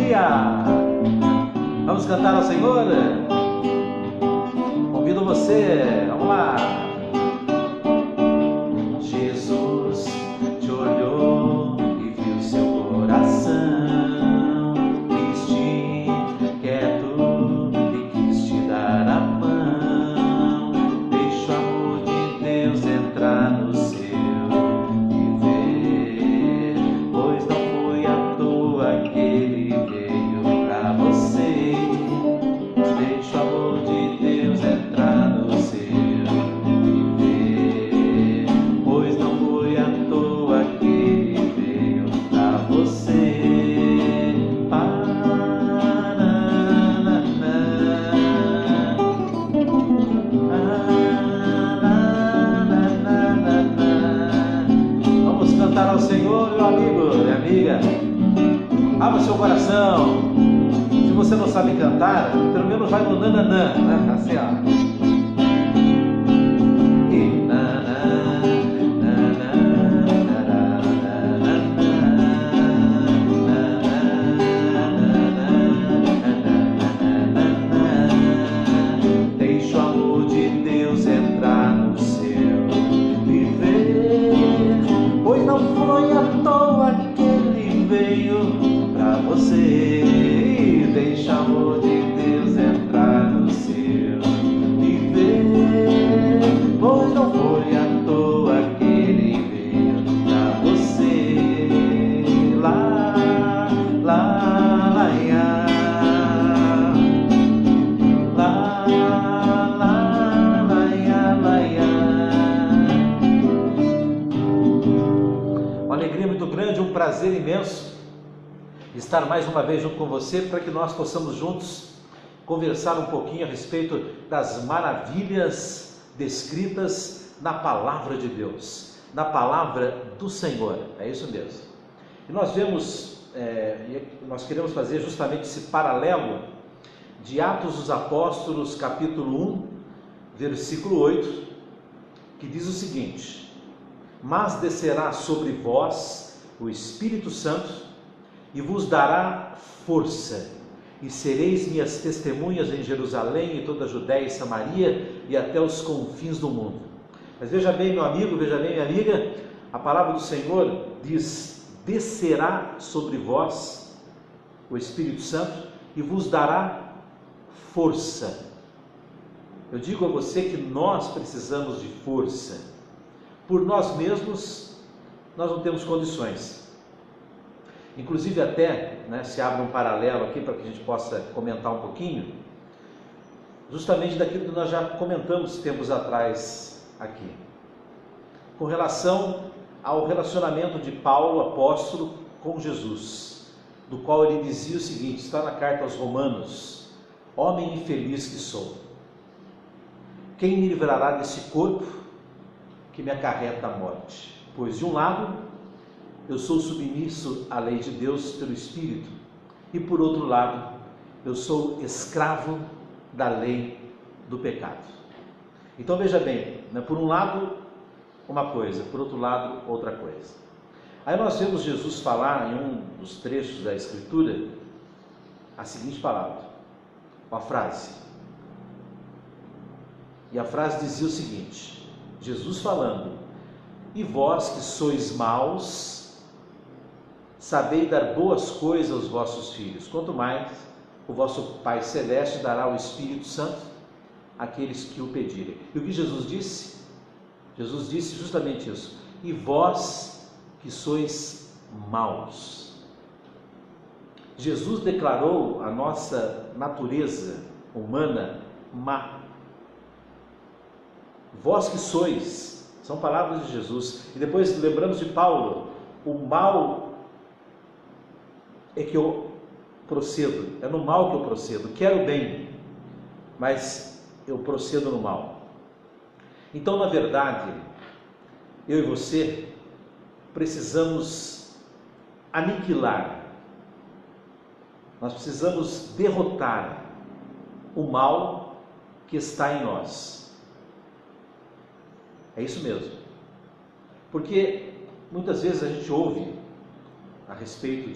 dia! Vamos cantar ao Senhor? Convido você, vamos lá! Jesus te olhou e viu seu coração, triste, quieto, e quis te dar a mão. Deixa o amor de Deus entrar no seu viver, pois não foi à toa que ele veio pra você. Deixa o amor de Deus entrar no seu viver, pois não foi à toa que ele veio pra você. Vamos cantar ao Senhor, meu amigo, minha amiga. Abra o seu coração. Se você não sabe cantar, pelo menos vai no nananã, né? Assim, ó. E deixa o amor de Deus entrar no seu viver, pois não foi à toa que ele veio pra você. Deixa o amor de Deus entrar no seu viver, pois não foi à toa que ele veio pra você. Lá, lá, lá, ia. Lá, lá, lá, ia, lá, ia. Uma alegria muito grande, um prazer imenso estar mais uma vez junto com você, para que nós possamos juntos conversar um pouquinho a respeito das maravilhas descritas na Palavra de Deus, na Palavra do Senhor, é isso mesmo. E nós vemos, nós queremos fazer justamente esse paralelo de Atos dos Apóstolos, capítulo 1, versículo 8, que diz o seguinte: mas descerá sobre vós o Espírito Santo, e vos dará força, e sereis minhas testemunhas em Jerusalém, e toda a Judéia e Samaria, e até os confins do mundo. Mas veja bem, meu amigo, veja bem, minha amiga, a palavra do Senhor diz: descerá sobre vós o Espírito Santo, e vos dará força. Eu digo a você que nós precisamos de força. Por nós mesmos, nós não temos condições. Inclusive até, se abre um paralelo aqui para que a gente possa comentar um pouquinho, justamente daquilo que nós já comentamos tempos atrás aqui, com relação ao relacionamento de Paulo, apóstolo, com Jesus, do qual ele dizia o seguinte, está na carta aos Romanos: homem infeliz que sou, quem me livrará desse corpo que me acarreta a morte? Pois de um lado eu sou submisso à lei de Deus pelo Espírito, e por outro lado, eu sou escravo da lei do pecado. Então veja bem, por um lado uma coisa, por outro lado outra coisa. Aí nós vemos Jesus falar em um dos trechos da Escritura a seguinte palavra, uma frase. E a frase dizia o seguinte, Jesus falando: e vós que sois maus, sabei dar boas coisas aos vossos filhos, quanto mais o vosso Pai Celeste dará o Espírito Santo àqueles que o pedirem. E o que Jesus disse? Jesus disse justamente isso: e vós que sois maus. Jesus declarou a nossa natureza humana má. Vós que sois, são palavras de Jesus. E depois lembramos de Paulo: o mal é que eu procedo, é no mal que eu procedo, quero o bem, mas eu procedo no mal. Então, na verdade, eu e você precisamos aniquilar, nós precisamos derrotar o mal que está em nós. É isso mesmo, porque muitas vezes a gente ouve a respeito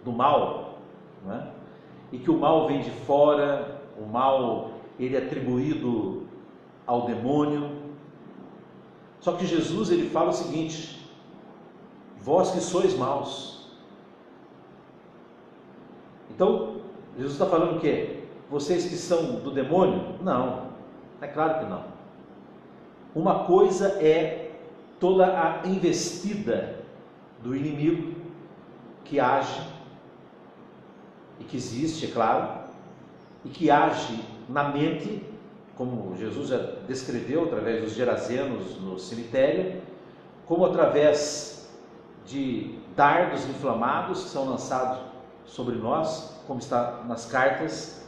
do mal, não é? E que o mal vem de fora, o mal ele é atribuído ao demônio. Só que Jesus ele fala o seguinte: vós que sois maus. Então, Jesus está falando o quê? Vocês que são do demônio? Não, é claro que não. Uma coisa é toda a investida do inimigo que age, e que existe, é claro, e que age na mente, como Jesus já descreveu através dos gerazenos no cemitério, como através de dardos inflamados que são lançados sobre nós, como está nas cartas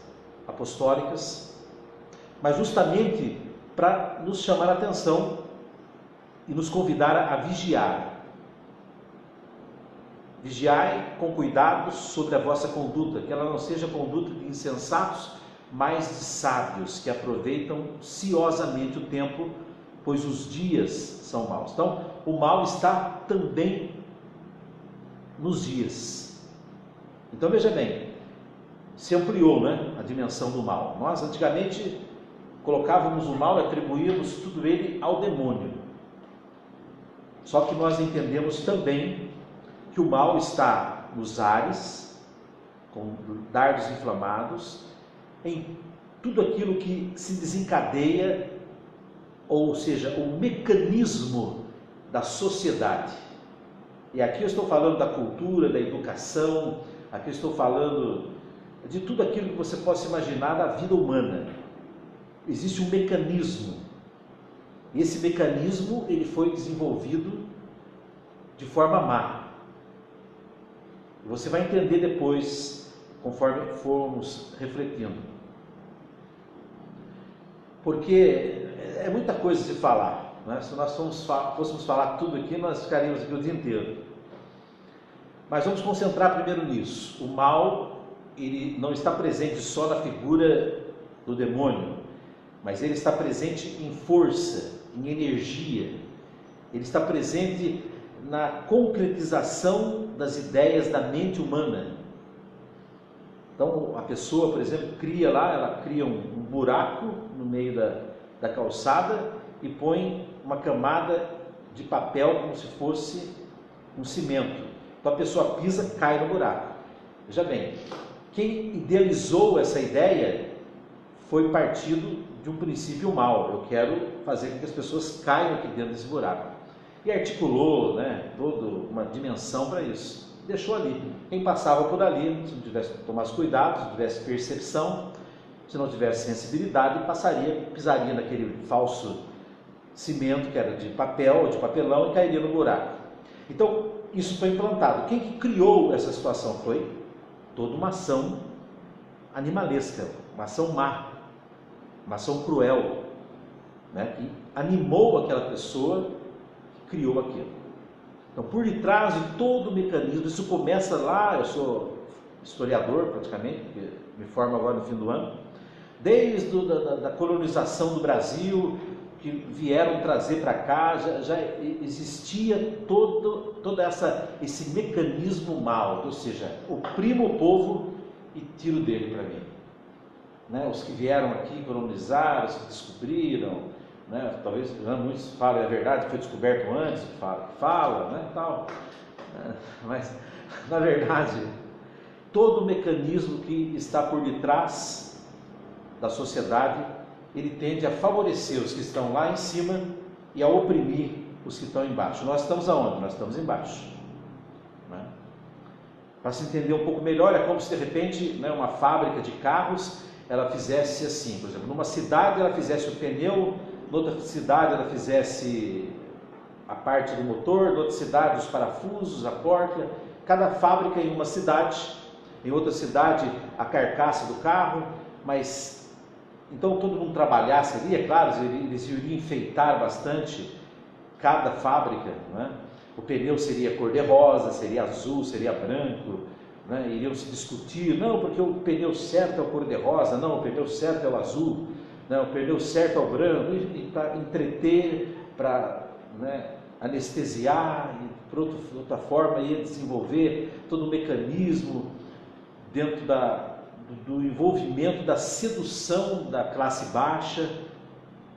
apostólicas, mas justamente para nos chamar a atenção e nos convidar a vigiar. Vigiai com cuidado sobre a vossa conduta, que ela não seja conduta de insensatos, mas de sábios, que aproveitam ciosamente o tempo, pois os dias são maus. Então, o mal está também nos dias. Então, veja bem, se ampliou, né, a dimensão do mal. Nós, antigamente, colocávamos o mal e atribuíamos tudo ele ao demônio. Só que nós entendemos também que o mal está nos ares, com dardos inflamados, em tudo aquilo que se desencadeia, ou seja, o mecanismo da sociedade. E aqui eu estou falando da cultura, da educação, aqui eu estou falando de tudo aquilo que você possa imaginar da vida humana. Existe um mecanismo, e esse mecanismo ele foi desenvolvido de forma má. Você vai entender depois, conforme formos refletindo. Porque é muita coisa de falar, né? Se nós fôssemos falar tudo aqui, nós ficaríamos aqui o dia inteiro. Mas vamos concentrar primeiro nisso. O mal, ele não está presente só na figura do demônio, mas ele está presente em força, em energia. Ele está presente na concretização das ideias da mente humana. Então, a pessoa, por exemplo, ela cria um buraco no meio da calçada e põe uma camada de papel como se fosse um cimento. Então, a pessoa pisa, cai no buraco. Veja bem, quem idealizou essa ideia foi partido de um princípio mau. Eu quero fazer com que as pessoas caiam aqui dentro desse buraco. E articulou, né, toda uma dimensão para isso. Deixou ali. Quem passava por ali, se não tivesse tomasse cuidado, se não tivesse percepção, se não tivesse sensibilidade, pisaria naquele falso cimento que era de papel, de papelão, e cairia no buraco. Então, isso foi implantado. Quem que criou essa situação foi toda uma ação animalesca, uma ação má, uma ação cruel, né, que animou aquela pessoa que criou aquilo. Então, por detrás de todo o mecanismo, isso começa lá, eu sou historiador praticamente, porque me formo agora no fim do ano, desde da colonização do Brasil, que vieram trazer para cá, já existia todo esse mecanismo mau, ou seja, oprimo o povo e tiro dele para mim. Né? Os que vieram aqui colonizaram, os que descobriram, né? Talvez muitos falem a verdade, foi descoberto antes, fala, né? Tal. Mas, na verdade, todo o mecanismo que está por detrás da sociedade, ele tende a favorecer os que estão lá em cima e a oprimir os que estão embaixo. Nós estamos aonde? Nós estamos embaixo. Né? Para se entender um pouco melhor, é como se de repente, né, uma fábrica de carros, ela fizesse assim, por exemplo, numa cidade ela fizesse o pneu, noutra cidade ela fizesse a parte do motor, noutra cidade os parafusos, a porta, cada fábrica em uma cidade, em outra cidade a carcaça do carro, mas então todo mundo trabalhasse ali, é claro, eles iriam enfeitar bastante cada fábrica, né? O pneu seria cor-de-rosa, seria azul, seria branco, né? Iriam se discutir, não, porque o pneu certo é o cor-de-rosa, não, o pneu certo é o azul, não, o pneu certo é o branco, e para entreter, para, né, anestesiar, e por outra forma ia desenvolver todo o mecanismo dentro do envolvimento, da sedução da classe baixa,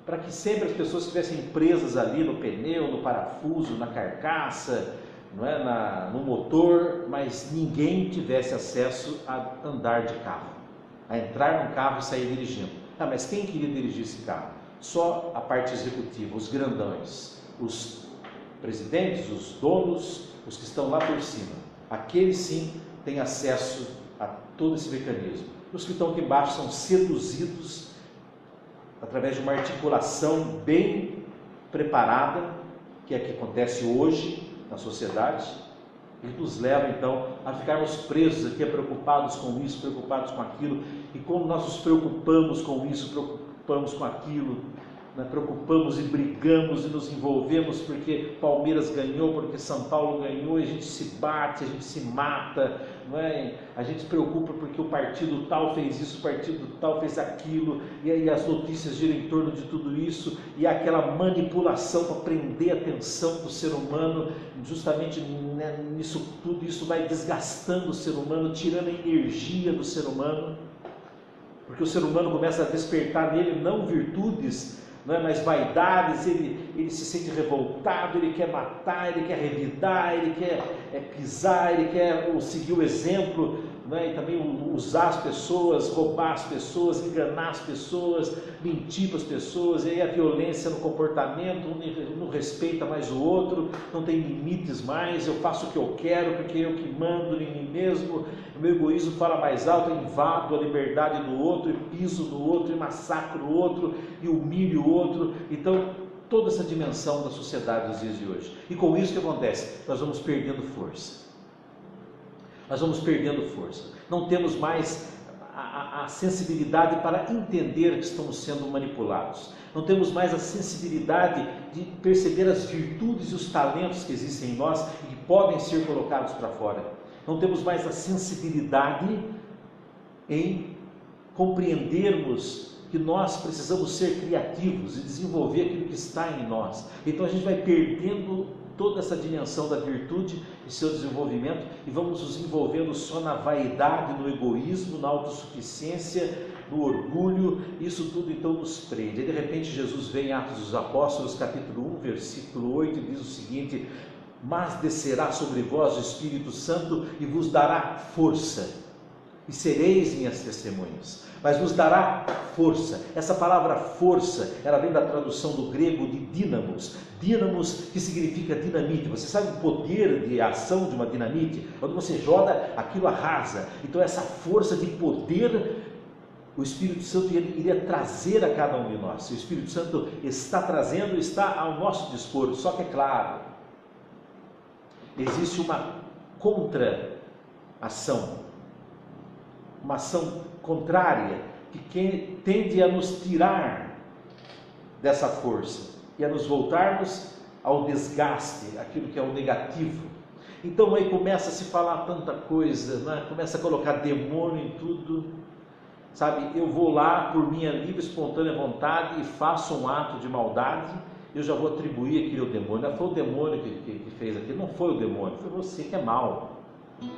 para que sempre as pessoas estivessem presas ali no pneu, no parafuso, na carcaça, não é? No motor, mas ninguém tivesse acesso a andar de carro, a entrar num carro e sair dirigindo. Ah, mas quem queria dirigir esse carro? Só a parte executiva, os grandões, os presidentes, os donos, os que estão lá por cima. Aqueles sim têm acesso a todo esse mecanismo. Os que estão aqui embaixo são seduzidos através de uma articulação bem preparada, que é a que acontece hoje na sociedade, e nos leva então a ficarmos presos aqui, preocupados com isso, preocupados com aquilo, e como nós nos preocupamos com isso, preocupamos com aquilo, né? Preocupamos e brigamos e nos envolvemos porque Palmeiras ganhou, porque São Paulo ganhou, e a gente se bate, a gente se mata, não é? A gente se preocupa porque o partido tal fez isso, o partido tal fez aquilo, e aí as notícias giram em torno de tudo isso, e aquela manipulação para prender a atenção do ser humano, justamente nisso tudo, isso vai desgastando o ser humano, tirando a energia do ser humano, porque o ser humano começa a despertar nele não virtudes, não é, mas vaidades, ele se sente revoltado, ele quer matar, ele quer revidar, ele quer pisar, ele quer seguir o exemplo, não é? E também usar as pessoas, roubar as pessoas, enganar as pessoas, mentir para as pessoas, e aí a violência no comportamento, um não respeita mais o outro, não tem limites mais, eu faço o que eu quero, porque eu que mando em mim mesmo, o meu egoísmo fala mais alto, eu invado a liberdade do outro, e piso no outro, e massacro o outro, e humilho o outro. Então, toda essa dimensão da sociedade nos dias de hoje. E com isso o que acontece? Nós vamos perdendo força. Nós vamos perdendo força. Não temos mais a sensibilidade para entender que estamos sendo manipulados. Não temos mais a sensibilidade de perceber as virtudes e os talentos que existem em nós e que podem ser colocados para fora. Não temos mais a sensibilidade em compreendermos que nós precisamos ser criativos e desenvolver aquilo que está em nós. Então a gente vai perdendo toda essa dimensão da virtude e seu desenvolvimento e vamos nos envolvendo só na vaidade, no egoísmo, na autossuficiência, no orgulho. Isso tudo então nos prende. E de repente Jesus vem em Atos dos Apóstolos, capítulo 1, versículo 8, e diz o seguinte: mas descerá sobre vós o Espírito Santo e vos dará força, e sereis minhas testemunhas. Mas vos dará força. Essa palavra força, ela vem da tradução do grego de dínamos. Dínamos, que significa dinamite. Você sabe o poder de ação de uma dinamite? Quando você joga, aquilo arrasa. Então essa força de poder, o Espírito Santo iria trazer a cada um de nós. O Espírito Santo está trazendo, está ao nosso dispor. Só que é claro, existe uma contra-ação, uma ação contrária, que tende a nos tirar dessa força e a nos voltarmos ao desgaste, aquilo que é o negativo. Então aí começa a se falar tanta coisa, né? Começa a colocar demônio em tudo, sabe? Eu vou lá por minha livre e espontânea vontade e faço um ato de maldade, eu já vou atribuir aquilo ao demônio. Não foi o demônio que fez aquilo, não foi o demônio, foi você que é mau.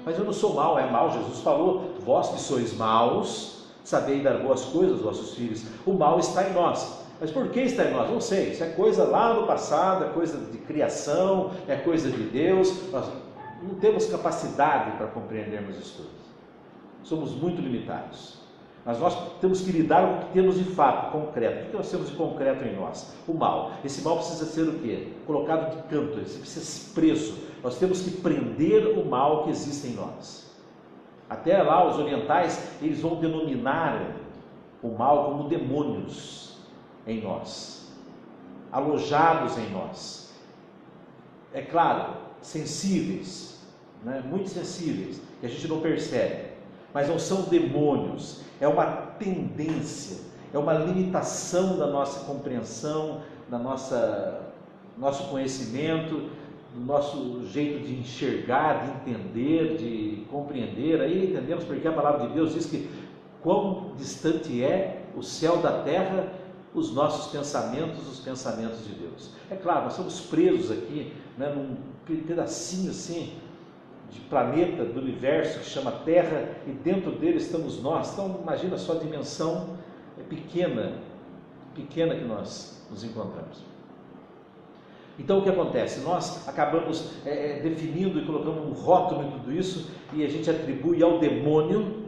Mas eu não sou mau, é mau. Jesus falou: vós que sois maus, sabei dar boas coisas aos vossos filhos. O mal está em nós. Mas por que está em nós? Não sei. Isso é coisa lá do passado, é coisa de criação, é coisa de Deus. Nós não temos capacidade para compreendermos isso tudo. Somos muito limitados. Mas nós temos que lidar com o que temos de fato, concreto. O que nós temos de concreto em nós? O mal. Esse mal precisa ser o quê? Colocado de canto, ele precisa ser preso. Nós temos que prender o mal que existe em nós. Até lá, os orientais, eles vão denominar o mal como demônios em nós, alojados em nós. É claro, sensíveis, né? Muito sensíveis, que a gente não percebe. Mas não são demônios, é uma tendência, é uma limitação da nossa compreensão, da nosso conhecimento, do nosso jeito de enxergar, de entender, de compreender. Aí entendemos porque a palavra de Deus diz que quão distante é o céu da terra, os nossos pensamentos, os pensamentos de Deus. É claro, nós somos presos aqui, né, num pedacinho assim, de planeta, do universo que chama Terra, e dentro dele estamos nós. Então imagina só a dimensão pequena que nós nos encontramos. Então o que acontece? Nós acabamos definindo e colocando um rótulo em tudo isso, e a gente atribui ao demônio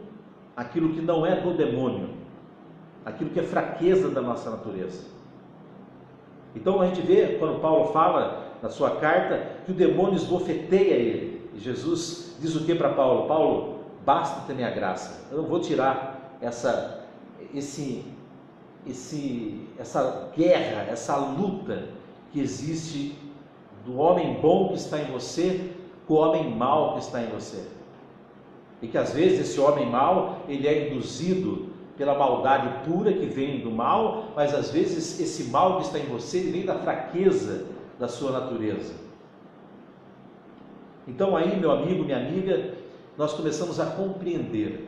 aquilo que não é do demônio, aquilo que é fraqueza da nossa natureza. Então a gente vê, quando Paulo fala na sua carta, que o demônio esbofeteia ele. E Jesus diz o que para Paulo? Paulo, basta-te a minha graça. Eu não vou tirar essa guerra, essa luta que existe do homem bom que está em você com o homem mau que está em você. E que às vezes esse homem mau, ele é induzido pela maldade pura que vem do mal, mas às vezes esse mal que está em você, ele vem da fraqueza da sua natureza. Então aí, meu amigo, minha amiga, nós começamos a compreender.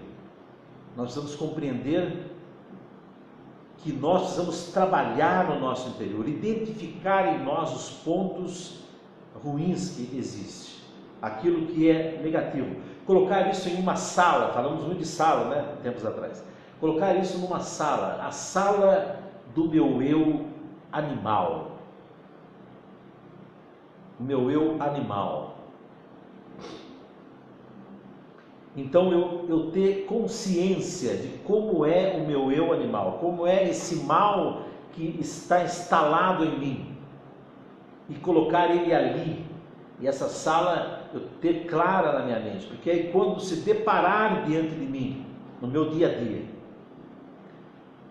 Nós precisamos compreender que nós precisamos trabalhar no nosso interior, identificar em nós os pontos ruins que existem, aquilo que é negativo. Colocar isso em uma sala, falamos muito de sala, né, tempos atrás. Colocar isso numa sala, a sala do meu eu animal. O meu eu animal. Então eu ter consciência de como é o meu eu animal, como é esse mal que está instalado em mim, e colocar ele ali, e essa sala eu ter clara na minha mente, porque aí quando se deparar diante de mim, no meu dia a dia,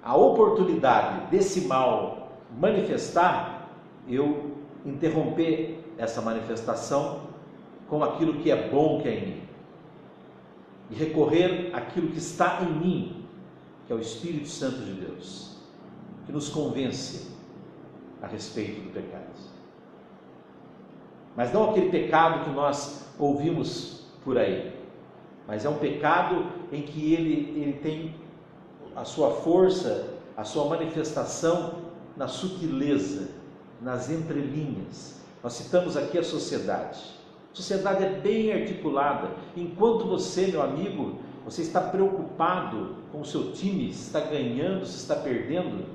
a oportunidade desse mal manifestar, eu interromper essa manifestação com aquilo que é bom que é em mim, e recorrer àquilo que está em mim, que é o Espírito Santo de Deus, que nos convence a respeito do pecado. Mas não aquele pecado que nós ouvimos por aí, mas é um pecado em que ele tem a sua força, a sua manifestação na sutileza, nas entrelinhas. Nós citamos aqui a sociedade. A sociedade é bem articulada. Enquanto você, meu amigo, você está preocupado com o seu time, se está ganhando, se está perdendo,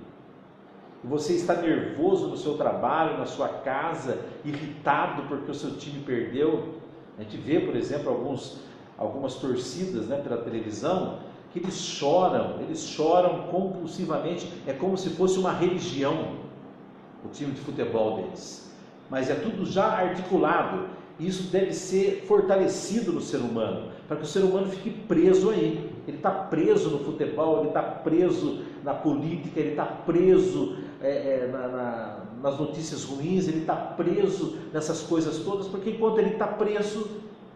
e você está nervoso no seu trabalho, na sua casa, irritado porque o seu time perdeu. A gente vê, por exemplo, algumas torcidas, né, pela televisão, que eles choram compulsivamente, é como se fosse uma religião, o time de futebol deles. Mas é tudo já articulado, e isso deve ser fortalecido no ser humano, para que o ser humano fique preso aí. Ele está preso no futebol, ele está preso na política, ele está preso nas notícias ruins, ele está preso nessas coisas todas, porque enquanto ele está preso,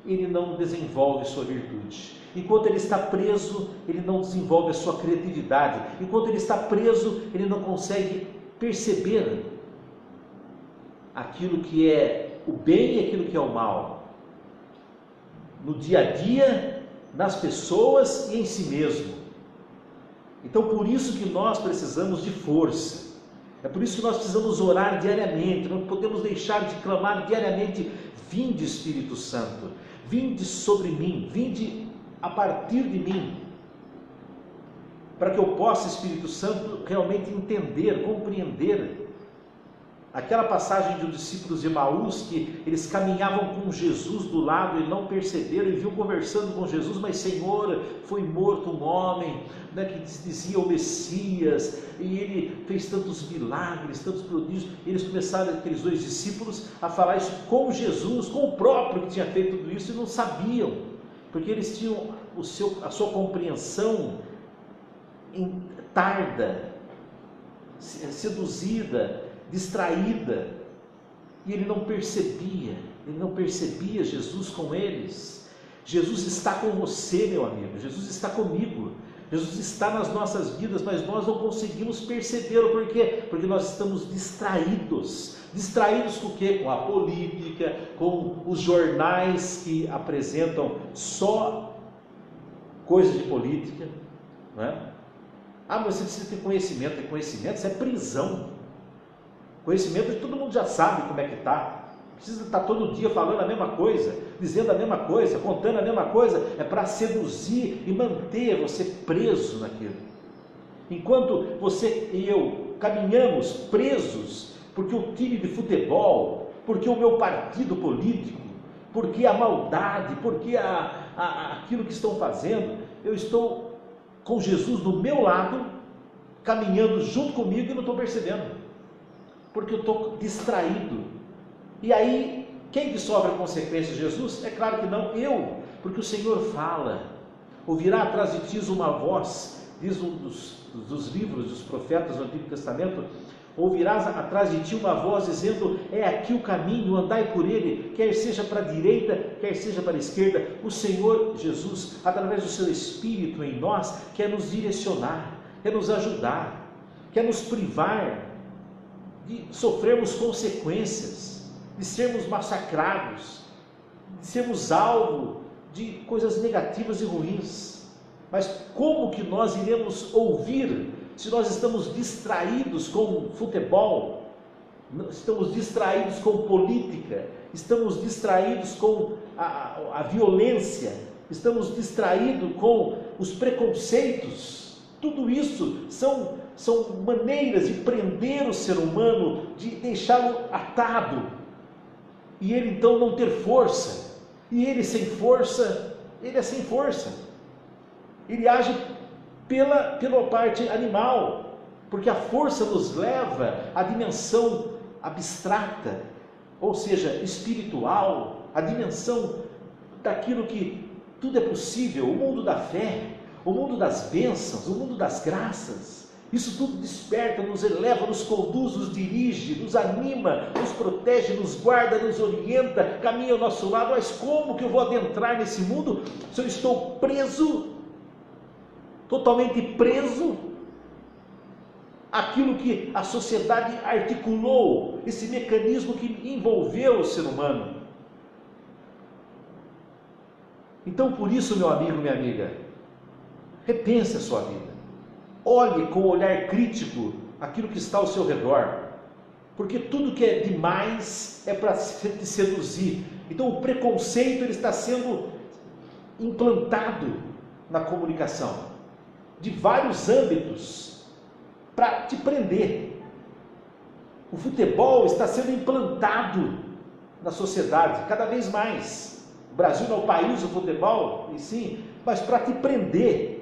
ele não desenvolve sua virtude. Enquanto ele está preso, ele não desenvolve a sua criatividade. Enquanto ele está preso, ele não consegue perceber aquilo que é o bem e aquilo que é o mal, no dia a dia, nas pessoas e em si mesmo. Então, por isso que nós precisamos de força. É por isso que nós precisamos orar diariamente. Não podemos deixar de clamar diariamente: vinde, Espírito Santo, vinde sobre mim, vinde a partir de mim, para que eu possa, Espírito Santo, realmente entender, compreender aquela passagem dos discípulos de Emaús, que eles caminhavam com Jesus do lado e não perceberam, e viam conversando com Jesus: mas Senhor, foi morto um homem, né, que dizia o Messias, e ele fez tantos milagres, tantos prodígios. E eles começaram, aqueles dois discípulos, a falar isso com Jesus, com o próprio que tinha feito tudo isso, e não sabiam, porque eles tinham a sua compreensão tarda, seduzida, distraída, e ele não percebia Jesus com eles. Jesus está com você, meu amigo, Jesus está comigo, Jesus está nas nossas vidas, mas nós não conseguimos percebê-lo. Por quê? Porque nós estamos distraídos com o quê? Com a política, com os jornais que apresentam só coisas de política, não é? Ah, mas você precisa ter conhecimento, isso é prisão. Conhecimento, todo mundo já sabe como é que está. precisa estar todo dia falando a mesma coisa, dizendo a mesma coisa, contando a mesma coisa, é para seduzir e manter você preso naquilo. Enquanto você e eu caminhamos presos, porque o time de futebol, porque o meu partido político, porque a maldade, porque aquilo que estão fazendo, eu estou com Jesus do meu lado, caminhando junto comigo e não estou percebendo, porque eu estou distraído. E aí, quem que sofre a consequência de Jesus? É claro que não eu, porque o Senhor fala, ouvirá atrás de ti uma voz, diz um dos livros dos profetas do Antigo Testamento, ouvirás atrás de ti uma voz dizendo, é aqui o caminho, andai por ele, quer seja para a direita, quer seja para a esquerda. O Senhor Jesus, através do seu Espírito em nós, quer nos direcionar, quer nos ajudar, quer nos privar de sofrermos consequências, de sermos massacrados, de sermos alvo de coisas negativas e ruins. Mas como que nós iremos ouvir se nós estamos distraídos com futebol, estamos distraídos com política, estamos distraídos com a violência, estamos distraídos com os preconceitos? Tudo isso são maneiras de prender o ser humano, de deixá-lo atado, e ele então não ter força, e ele sem força, ele é sem força, ele age pela parte animal, porque a força nos leva à dimensão abstrata, ou seja, espiritual, a dimensão daquilo que tudo é possível, o mundo da fé, o mundo das bênçãos, o mundo das graças. Isso tudo desperta, nos eleva, nos conduz, nos dirige, nos anima, nos protege, nos guarda, nos orienta, caminha ao nosso lado. Mas como que eu vou adentrar nesse mundo se eu estou preso, totalmente preso àquilo que a sociedade articulou, esse mecanismo que envolveu o ser humano? Então, por isso, meu amigo, minha amiga, repense a sua vida. Olhe com um olhar crítico aquilo que está ao seu redor, porque tudo que é demais é para te seduzir. Então o preconceito ele está sendo implantado na comunicação, de vários âmbitos, para te prender. O futebol está sendo implantado na sociedade, cada vez mais. O Brasil não é o país do futebol, e sim, mas para te prender.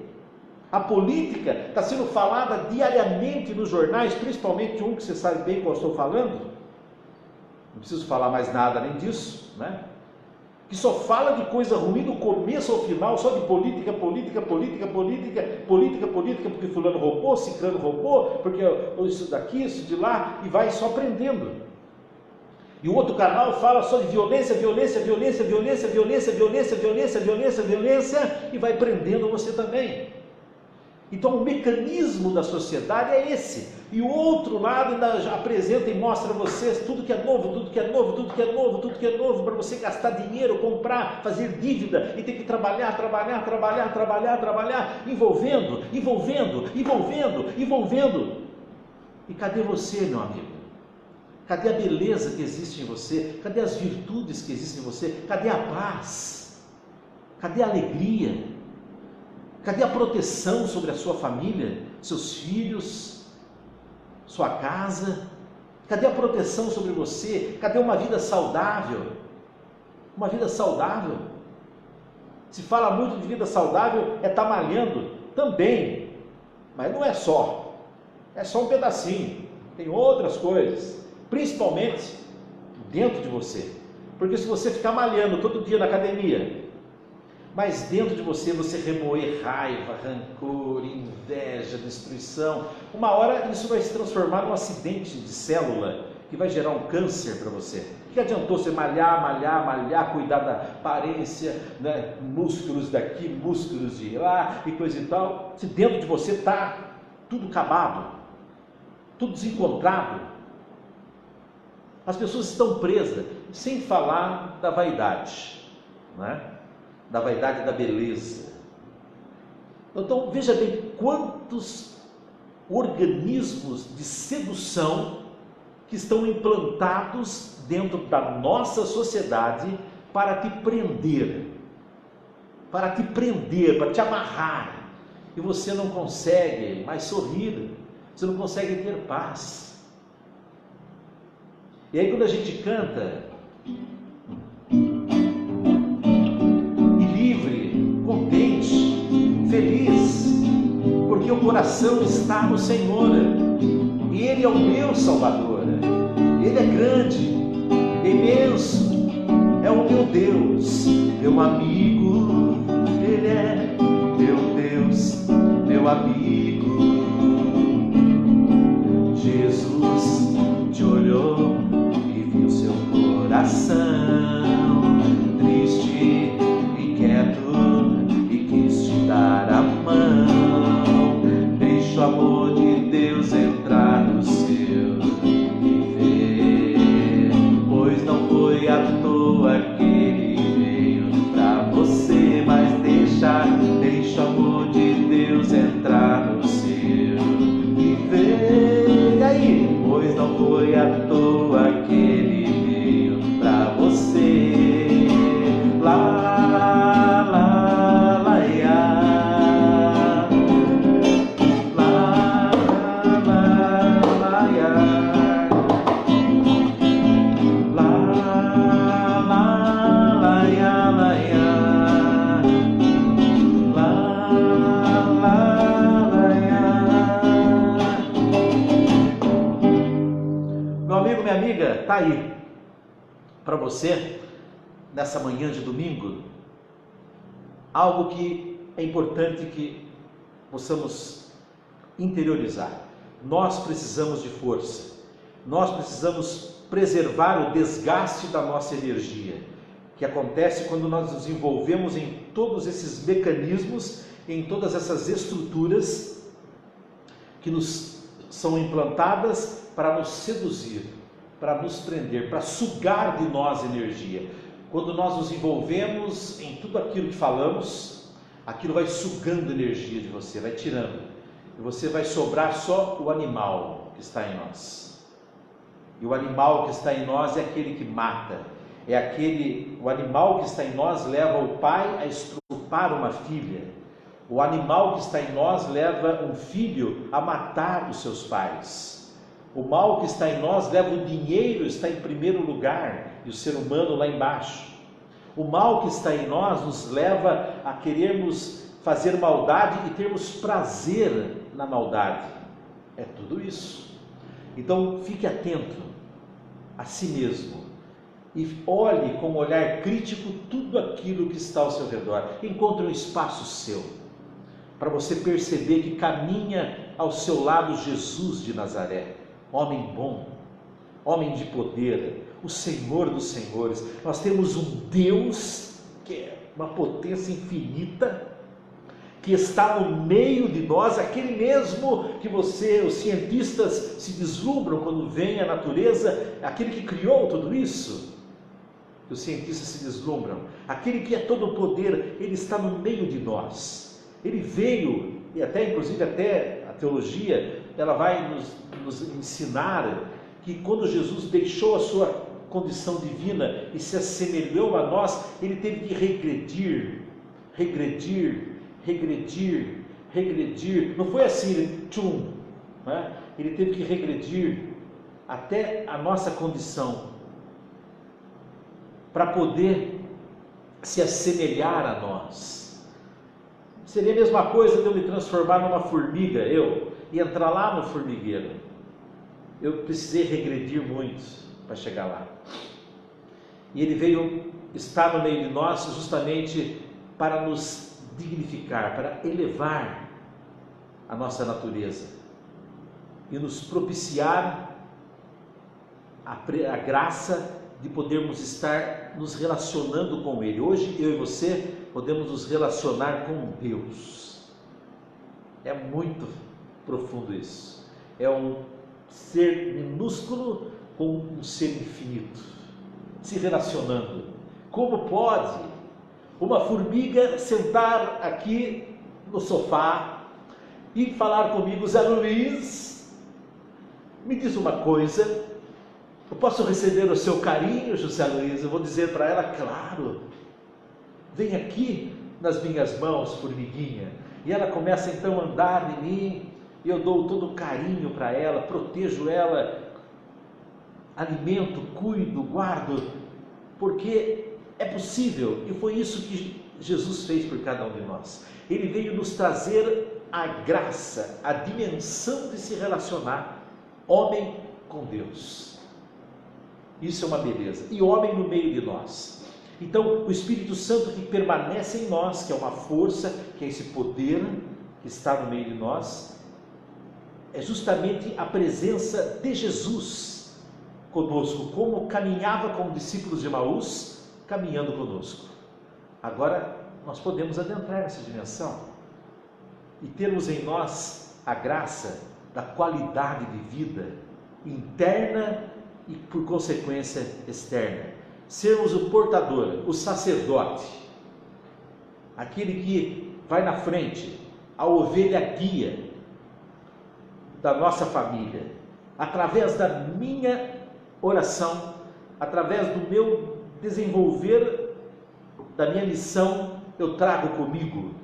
A política está sendo falada diariamente nos jornais, principalmente um que você sabe bem qual eu estou falando, não preciso falar mais nada além disso, né? Que só fala de coisa ruim do começo ao final, só de política, política, política, política, política, política, porque fulano roubou, ciclano roubou, porque isso daqui, isso de lá, e vai só prendendo. E o outro canal fala só de violência, violência, violência, violência, violência, violência, violência, violência, violência, e vai prendendo você também. Então o mecanismo da sociedade é esse. E o outro lado ainda apresenta e mostra a vocês tudo que é novo, tudo que é novo, tudo que é novo, tudo que é novo, para você gastar dinheiro, comprar, fazer dívida, e ter que trabalhar, envolvendo. E cadê você, meu amigo? Cadê a beleza que existe em você? Cadê as virtudes que existem em você? Cadê a paz? Cadê a alegria? Cadê a proteção sobre a sua família, seus filhos, sua casa? Cadê a proteção sobre você? Cadê uma vida saudável? Uma vida saudável. Se fala muito de vida saudável, é estar malhando também, mas não é só um pedacinho, tem outras coisas, principalmente dentro de você, porque se você ficar malhando todo dia na academia, mas dentro de você remoer raiva, rancor, inveja, destruição, uma hora isso vai se transformar num acidente de célula que vai gerar um câncer para você. O que adiantou você malhar, cuidar da aparência, né? Músculos daqui, músculos de lá e coisa e tal, se dentro de você está tudo acabado, tudo desencontrado? As pessoas estão presas, sem falar da vaidade, né? Da vaidade da beleza. Então veja bem quantos organismos de sedução que estão implantados dentro da nossa sociedade para te prender, para te amarrar, e você não consegue mais sorrir, você não consegue ter paz. E aí quando a gente canta, livre, contente, feliz, porque o coração está no Senhor, e Ele é o meu Salvador, Ele é grande, imenso, é o meu Deus, meu amigo, Ele é meu Deus, meu amigo. Jesus te olhou e viu seu coração triste, inquieto, e quis te dar a mão. Deixa o amor de Deus entrar no seu viver, pois não foi à toa que Ele veio pra você, mas deixa o amor de Deus entrar no seu viver. E aí? Pois não foi à toa que Ele veio pra você. Lá, lá, lá, ia. Lá, lá, lá, ia. Lá, lá, lá, ia, lá, ia. Lá, lá, lá, ia. Meu amigo, minha amiga, tá aí para você nessa manhã de domingo algo que é importante que possamos interiorizar. Nós precisamos de força, nós precisamos preservar o desgaste da nossa energia, que acontece quando nós nos envolvemos em todos esses mecanismos, em todas essas estruturas que nos são implantadas para nos seduzir, para nos prender, para sugar de nós energia. Quando nós nos envolvemos em tudo aquilo que falamos, aquilo vai sugando energia de você, vai tirando, e você vai sobrar só o animal que está em nós. E o animal que está em nós é aquele que mata, o animal que está em nós leva o pai a estrupar uma filha, o animal que está em nós leva um filho a matar os seus pais, o mal que está em nós leva o dinheiro, está em primeiro lugar, e o ser humano lá embaixo. O mal que está em nós nos leva a querermos fazer maldade e termos prazer na maldade. É tudo isso. Então fique atento a si mesmo e olhe com um olhar crítico tudo aquilo que está ao seu redor. Encontre um espaço seu, para você perceber que caminha ao seu lado Jesus de Nazaré, homem bom, homem de poder, o Senhor dos senhores. Nós temos um Deus que é uma potência infinita, que está no meio de nós, aquele mesmo que os cientistas se deslumbram quando veem a natureza, aquele que criou tudo isso, os cientistas se deslumbram, aquele que é todo o poder, ele está no meio de nós. Ele veio, e inclusive até a teologia, ela vai nos ensinar que quando Jesus deixou a sua condição divina e se assemelhou a nós, ele teve que regredir. Não foi assim, tchum, né? Ele teve que regredir até a nossa condição, para poder se assemelhar a nós. Seria a mesma coisa de eu me transformar numa formiga, e entrar lá no formigueiro. Eu precisei regredir muito para chegar lá. E ele veio estar no meio de nós justamente para nos dignificar, para elevar a nossa natureza e nos propiciar a graça de podermos estar nos relacionando com Ele. Hoje eu e você podemos nos relacionar com Deus. É muito profundo isso. É um ser minúsculo com um ser infinito se relacionando. Como pode uma formiga sentar aqui no sofá e falar comigo: Zé Luiz, me diz uma coisa, Eu posso receber o seu carinho, José Luiz? Eu vou dizer para ela, claro. Vem aqui nas minhas mãos, formiguinha. E ela começa então a andar em mim, e eu dou todo o carinho para ela, protejo ela, alimento, cuido, guardo, porque é possível, e foi isso que Jesus fez por cada um de nós. Ele veio nos trazer a graça, a dimensão de se relacionar, homem com Deus. Isso é uma beleza. E homem no meio de nós. Então, o Espírito Santo que permanece em nós, que é uma força, que é esse poder que está no meio de nós, é justamente a presença de Jesus conosco, como caminhava com os discípulos de Emaús, caminhando conosco. Agora, nós podemos adentrar nessa dimensão e termos em nós a graça da qualidade de vida interna e, por consequência, externa. Sermos o portador, o sacerdote, aquele que vai na frente, a ovelha guia da nossa família, através da minha oração, através do meu desenvolver da minha missão, eu trago comigo,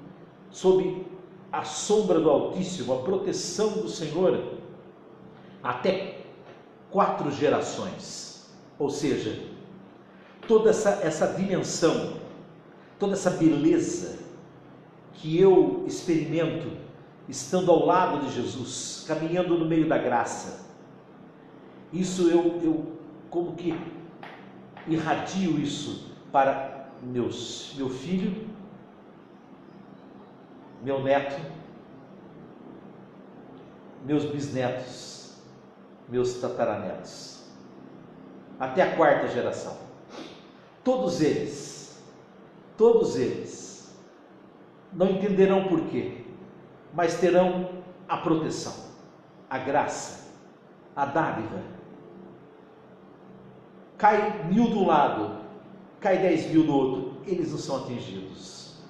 sob a sombra do Altíssimo, a proteção do Senhor, até 4 gerações, ou seja, toda essa dimensão, toda essa beleza que eu experimento estando ao lado de Jesus, caminhando no meio da graça, isso eu como que irradio isso para meu filho, meu neto, meus bisnetos, meus tataranetos, até a 4ª geração. Todos eles não entenderão porquê, mas terão a proteção, a graça, a dádiva. Cai 1000 de um lado, cai 10.000 do outro, eles não são atingidos.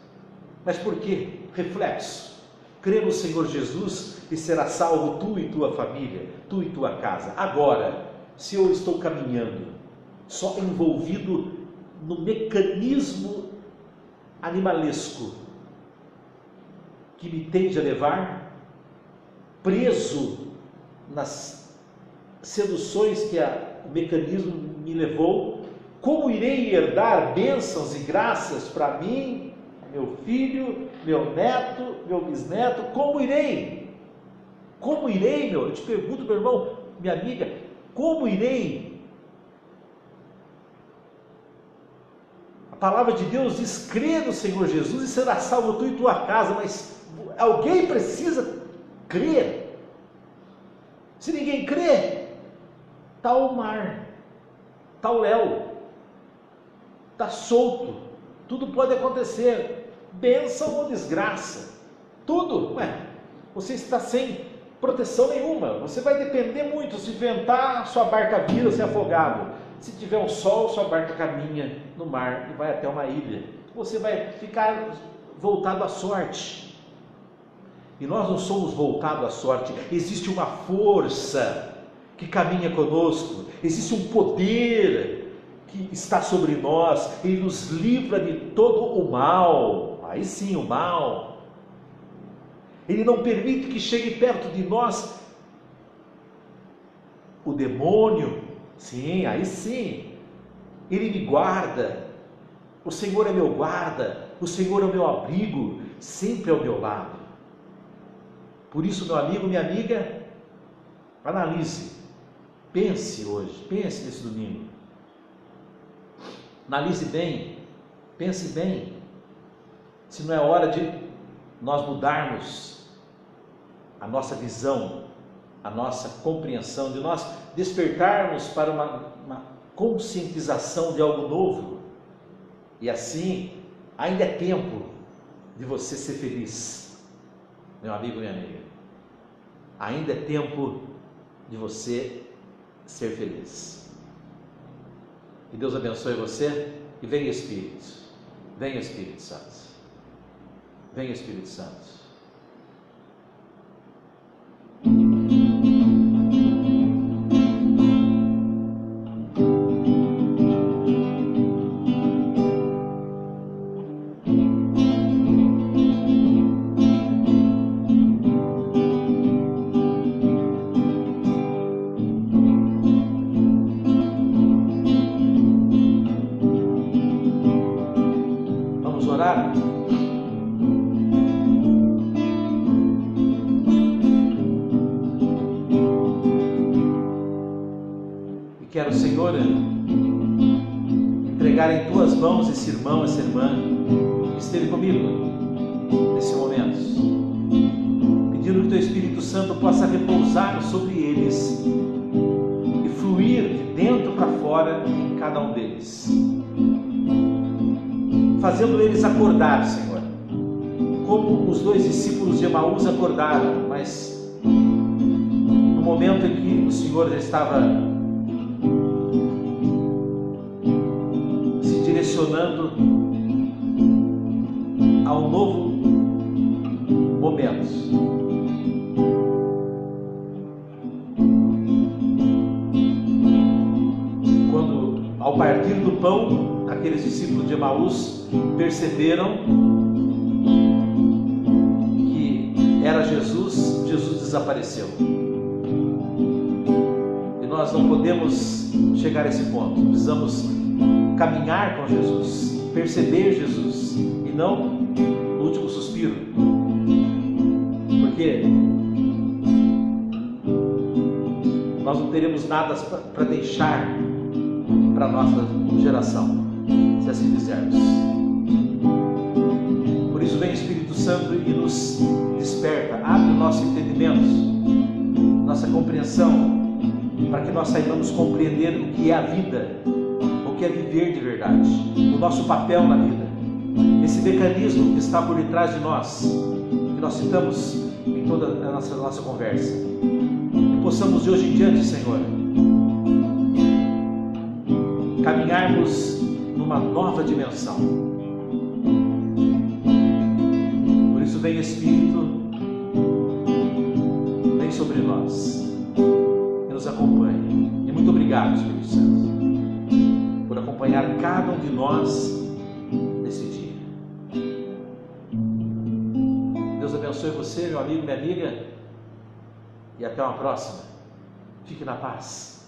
Mas por quê? Reflexo. Crê no Senhor Jesus e será salvo tu e tua família, tu e tua casa. Agora, se eu estou caminhando, só envolvido no mecanismo animalesco que me tende a levar, preso nas seduções que o mecanismo me levou, como irei herdar bênçãos e graças para mim, meu filho, meu neto, meu bisneto? Como irei? Como irei, eu te pergunto, meu irmão, minha amiga, como irei? A palavra de Deus diz: crê no Senhor Jesus e será salvo tu e tua casa, mas alguém precisa crer. Se ninguém crê, está o mar, está o léu, está solto, tudo pode acontecer, bênção ou desgraça, tudo. Você está sem proteção nenhuma, você vai depender muito. Se ventar, sua barca vira, se afogado. Se tiver um sol, sua barca caminha no mar e vai até uma ilha. Você vai ficar voltado à sorte. E nós não somos voltados à sorte. Existe uma força que caminha conosco, existe um poder que está sobre nós, ele nos livra de todo o mal. Aí sim, o mal. Ele não permite que chegue perto de nós o demônio. Sim, aí sim. Ele me guarda. O Senhor é meu guarda, o Senhor é o meu abrigo, sempre ao meu lado. Por isso, meu amigo, minha amiga, analise, pense hoje, pense nesse domingo. Analise bem, pense bem, se não é hora de nós mudarmos a nossa visão, a nossa compreensão, de nós despertarmos para uma conscientização de algo novo. E assim, ainda é tempo de você ser feliz, meu amigo, minha amiga. Ainda é tempo de você ser feliz. Que Deus abençoe você e venha Espírito. Venha Espírito Santo. Venha Espírito Santo. orar? E quero, Senhor, entregar em Tuas mãos esse irmão, essa irmã que esteve comigo nesse momento, pedindo que Teu Espírito Santo possa repousar sobre eles e fluir de dentro para fora em cada um deles, fazendo eles acordar, Senhor, como os 2 discípulos de Emaús acordaram, mas no momento em que o Senhor já estava se direcionando a um novo momento. Quando, ao partir do pão, aqueles discípulos de Emaús perceberam que era Jesus, Jesus desapareceu. E nós não podemos chegar a esse ponto. Precisamos caminhar com Jesus, perceber Jesus, e não no último suspiro. Porque nós não teremos nada para deixar para a nossa geração, se assim fizermos. Por isso vem o Espírito Santo e nos desperta, abre o nosso entendimento, nossa compreensão, para que nós saibamos compreender o que é a vida, o que é viver de verdade, o nosso papel na vida, esse mecanismo que está por detrás de nós, que nós citamos em toda a nossa conversa, e possamos de hoje em diante, Senhor, caminharmos numa nova dimensão. Por isso vem Espírito, vem sobre nós e nos acompanhe. E muito obrigado, Espírito Santo, por acompanhar cada um de nós nesse dia. Deus abençoe você, meu amigo, minha amiga, e até uma próxima. Fique na paz.